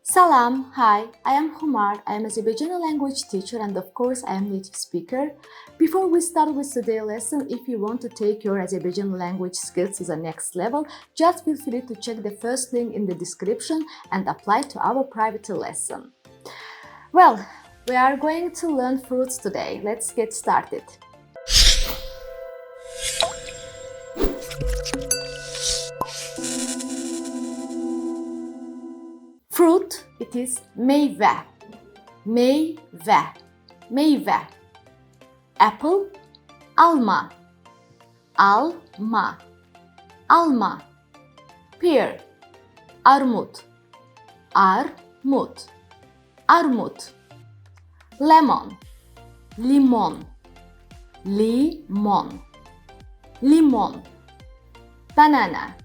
Salam, hi, I am Humar. I am Azerbaijani language teacher and of course I am native speaker. Before we start with today's lesson, if you want to take your Azerbaijani language skills to the next level, just feel free to check the first link in the description and apply to our private lesson. Well, we are going to learn fruits today. Let's get started. Fruit, it is meyve, meyve, meyve. Apple, alma, alma, alma. Pear, armut, armut, armut. Lemon, limon, limon, limon. Banana,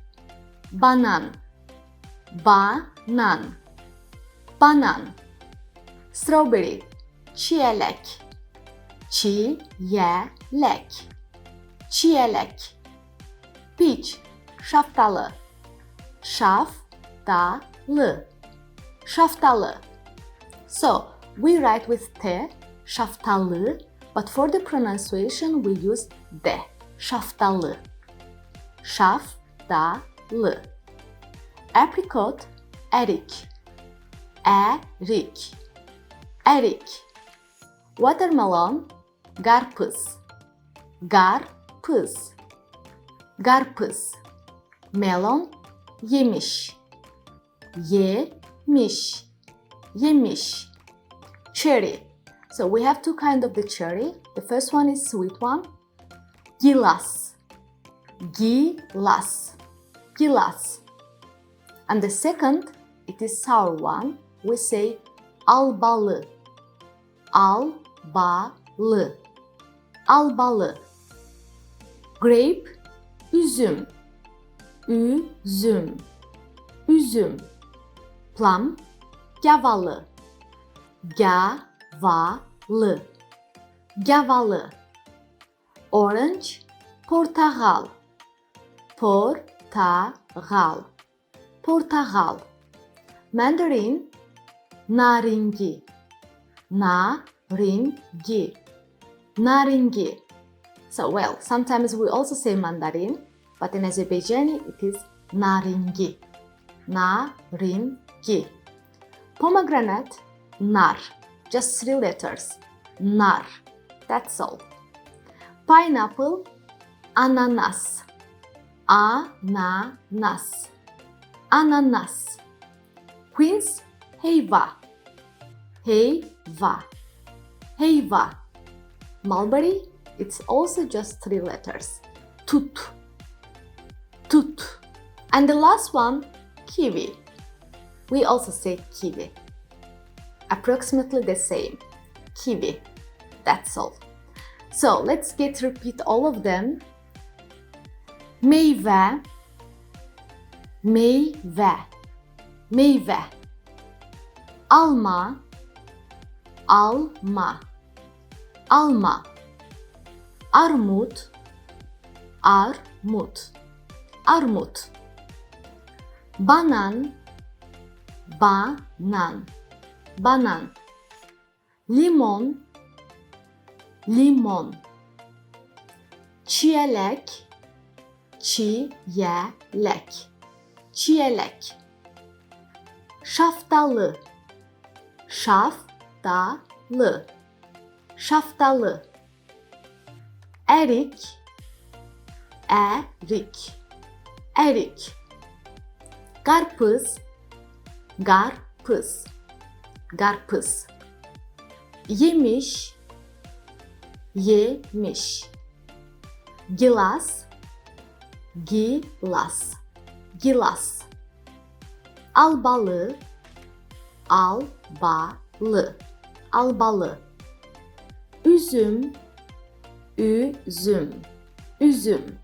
banan, banan, banan. Strawberry, çiyelek, çiyelek, çiyelek. Peach, şaftalı, şaftalı, şaftalı. So, we write with T, şaftalı, but for the pronunciation we use D, şaftalı, şaftalı. Apricot, erik, erik, erik. Watermelon, karpuz, karpuz, karpuz. Melon, yemiş, yemiş, yemiş. Cherry. So we have two kinds of the cherry. The first one is sweet one. Gilas, gilas, gilas. And the second, it is sour one. We say albalı, albalı, albalı. Grape, üzüm, üzüm, üzüm. Plum, gavalı, gavalı, gavalı. Orange, portakal, portakal, portakal. Mandarin, naringi, naringi, naringi. So, well, sometimes we also say mandarin, but in Azerbaijani it is naringi, naringi. Pomegranate, nar, just 3 letters, nar, that's all. Pineapple, ananas, ananas, ananas. Quince, heyva, heyva, heyva. Mulberry, it's also just 3 letters, tut, tut. And the last one, kiwi. We also say kiwi. Approximately the same, kiwi. That's all. So let's repeat all of them. Meyve, meyve, meyve. Alma, alma, alma. Armut, armut, armut. Banan, banan, banan. Limon, limon. Çiyelek, çiyelek, çiyelek. Şaftalı, şaftalı, şaftalı. Erik, erik, erik. Karpuz, karpuz, karpuz. Yemiş, yemiş. Gilas, gilas, gilas. Albalı, albalı, albalı. Üzüm, üzüm, üzüm.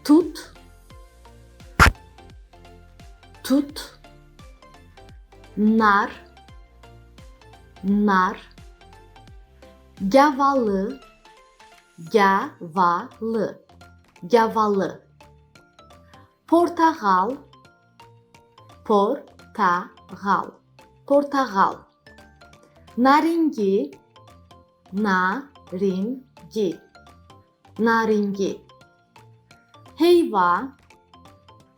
Tut, tut. Nar, nar. Gavalı, gavalı, gavalı. Portakal, portakal. portagal, portagal. Naringi, naringi, naringi. Heyva,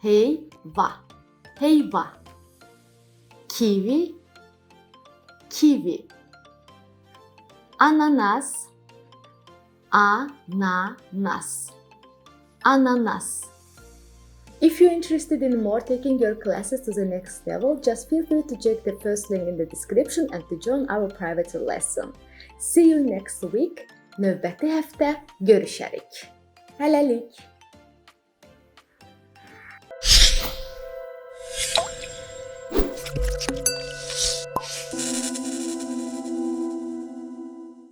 heyva, heyva. Kiwi, kiwi. Ananas, ananas, ananas. If you're interested in more taking your classes to the next level, just feel free to check the first link in the description and to join our private lesson. See you next week. Növbəti həftə görüşərik. Hələlik.